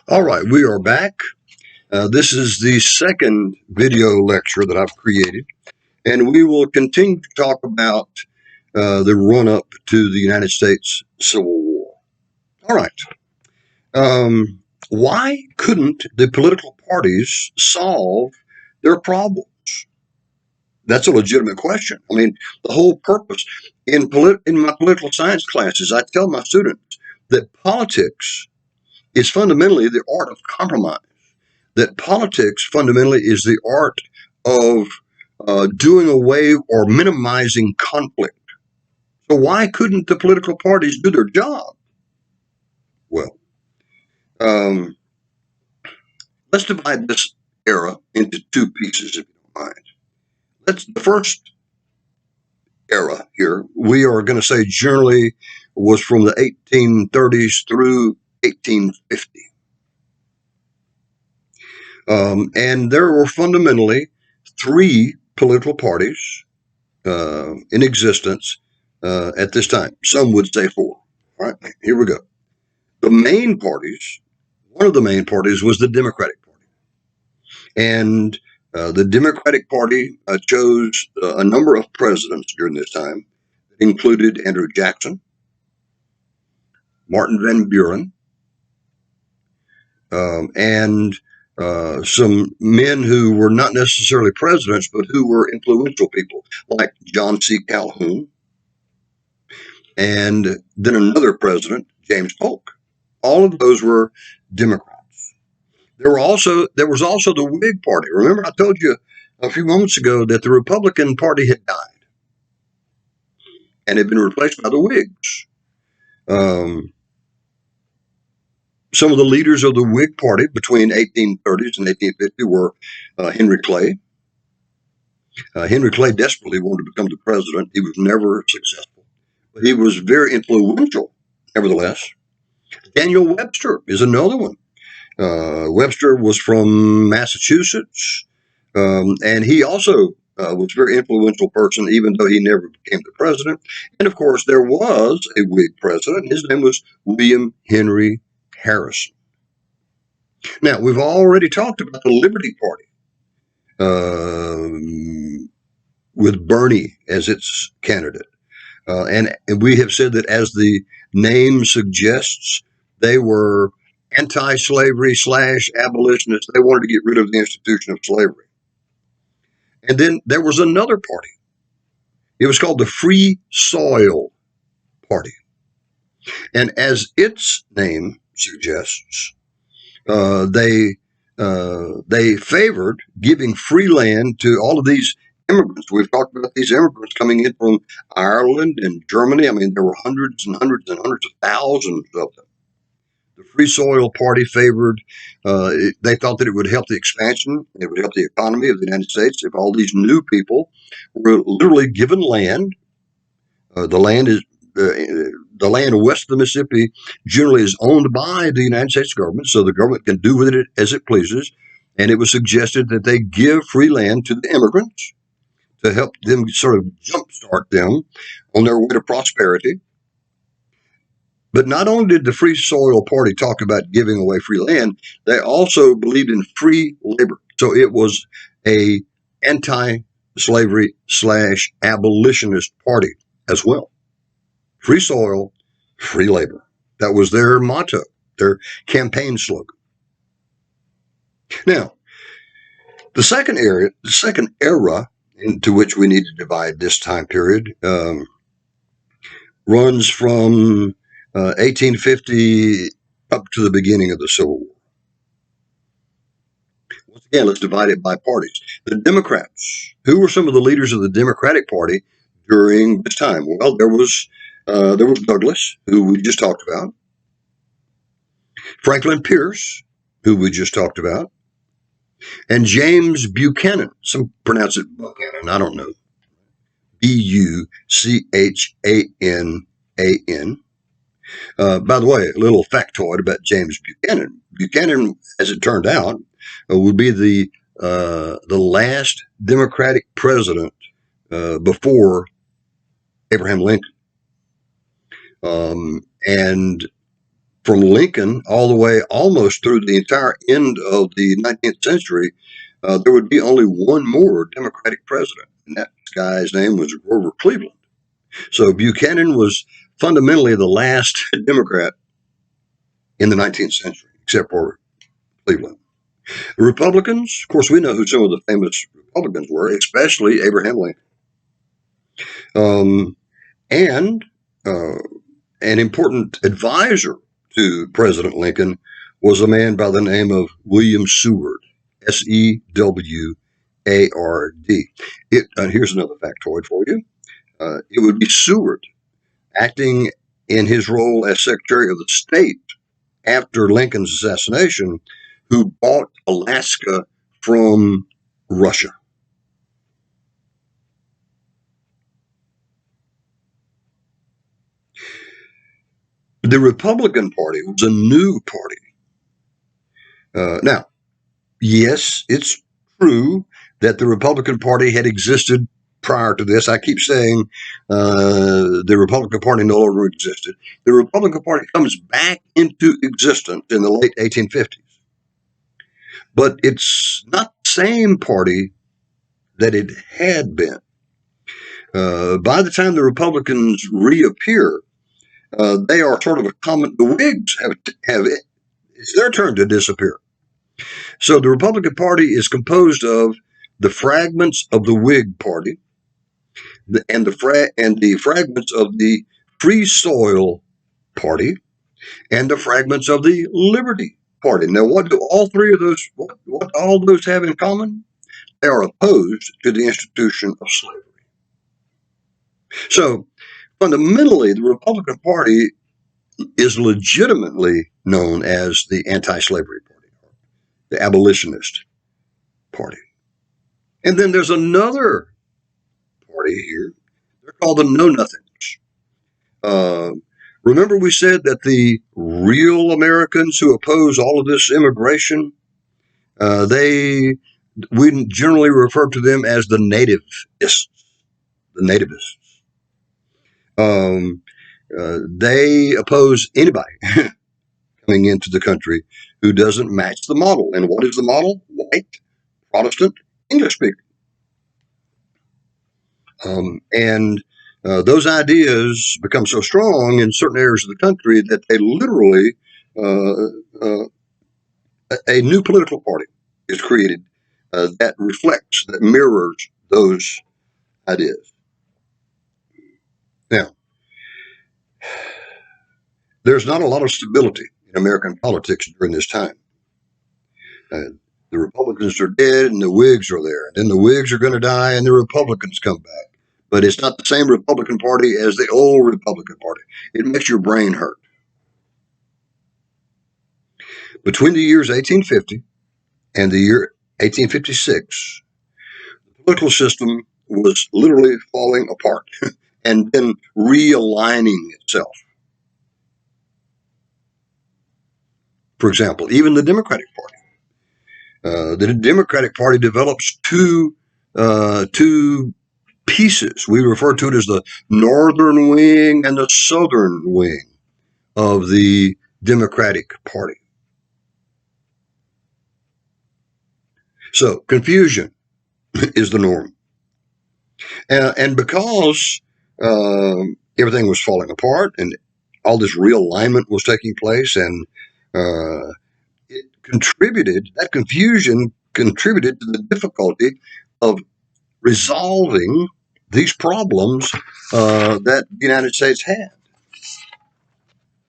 All right, we are back. This is the second video lecture that I've created, and we will continue to talk about the run-up to the United States Civil War. All right. Why couldn't the political parties solve their problems? That's a legitimate question. I mean, the whole purpose in my political science classes, I tell my students that politics is fundamentally the art of compromise. That politics fundamentally is the art of doing away or minimizing conflict. So why couldn't the political parties do their job? Well, um, let's divide this era into two pieces, if you don't mind. The first era here, we are going to say generally was from the 1830s through 1850. And there were fundamentally three political parties in existence at this time. Some would say four. All right, here we go. The main parties, one of the main parties was the Democratic Party. And the Democratic Party chose a number of presidents during this time. It included Andrew Jackson, Martin Van Buren, and some men who were not necessarily presidents, but who were influential people, like John C. Calhoun, and then another president, James Polk. All of those were Democrats. There was also the Whig Party. Remember, I told you a few moments ago that the Republican Party had died and had been replaced by the Whigs. Some of the leaders of the Whig Party between 1830s and 1850 were Henry Clay. Henry Clay desperately wanted to become the president. He was never successful, but he was very influential, nevertheless. Daniel Webster is another one. Webster was from Massachusetts, and he also was a very influential person, even though he never became the president. And of course, there was a Whig president. His name was William Henry Harrison. Now, we've already talked about the Liberty Party with Bernie as its candidate. And we have said that, as the name suggests, they were anti-slavery / abolitionists. They wanted to get rid of the institution of slavery. And then there was another party. It was called the Free Soil Party. And as its name suggests, they favored giving free land to all of these immigrants. We've talked about these immigrants coming in from Ireland and Germany. I mean, there were hundreds and hundreds and hundreds of thousands of them. The Free Soil Party favored, they thought that it would help the expansion, it would help the economy of the United States if all these new people were literally given land. The land west of the Mississippi generally is owned by the United States government, so the government can do with it as it pleases. And it was suggested that they give free land to the immigrants to help them sort of jumpstart them on their way to prosperity. But not only did the Free Soil Party talk about giving away free land, they also believed in free labor. So it was a anti-slavery / abolitionist party as well. Free soil, free labor. That was their motto, their campaign slogan. Now, the second era into which we need to divide this time period runs from 1850 up to the beginning of the Civil War. Once again, let's divide it by parties. The Democrats. Who were some of the leaders of the Democratic Party during this time? Well, there was Douglas, who we just talked about. Franklin Pierce, who we just talked about. And James Buchanan. Some pronounce it Buchanan. I don't know. Buchanan. By the way, a little factoid about James Buchanan. Buchanan, as it turned out, would be the last Democratic president before Abraham Lincoln. And from Lincoln all the way almost through the entire end of the 19th century, there would be only one more Democratic president, and that guy's name was Grover Cleveland. So Buchanan was fundamentally the last Democrat in the 19th century, except for Cleveland. The Republicans, of course, we know who some of the famous Republicans were, especially Abraham Lincoln. And an important advisor to President Lincoln was a man by the name of William Seward, Seward. Here's another factoid for you. It would be Seward, acting in his role as Secretary of the State after Lincoln's assassination, who bought Alaska from Russia. The Republican Party was a new party. Now, yes, it's true that the Republican Party had existed prior to this. I keep saying the Republican Party no longer existed. The Republican Party comes back into existence in the late 1850s. But it's not the same party that it had been. By the time the Republicans reappear, they are sort of a common. The Whigs have it's their turn to disappear. So the Republican Party is composed of the fragments of the Whig Party and the fragments of the Free Soil Party and the fragments of the Liberty Party. Now, what do all three of those? What all those have in common? They are opposed to the institution of slavery. So, fundamentally, the Republican Party is legitimately known as the anti-slavery party, the abolitionist party. And then there's another party here. They're called the Know-Nothings. Remember we said that the real Americans who oppose all of this immigration, we generally refer to them as the nativists. The nativists. They oppose anybody coming into the country who doesn't match the model. And what is the model? White, Protestant, English speaker. And those ideas become so strong in certain areas of the country that they literally, a new political party is created that reflects, that mirrors those ideas. Now, there's not a lot of stability in American politics during this time. The Republicans are dead and the Whigs are there. And then the Whigs are going to die and the Republicans come back. But it's not the same Republican Party as the old Republican Party. It makes your brain hurt. Between the years 1850 and the year 1856, the political system was literally falling apart and then realigning itself. For example, even the Democratic Party. The Democratic Party develops two pieces. We refer to it as the northern wing and the southern wing of the Democratic Party. So confusion is the norm. And because everything was falling apart and all this realignment was taking place, and that confusion contributed to the difficulty of resolving these problems that the United States had.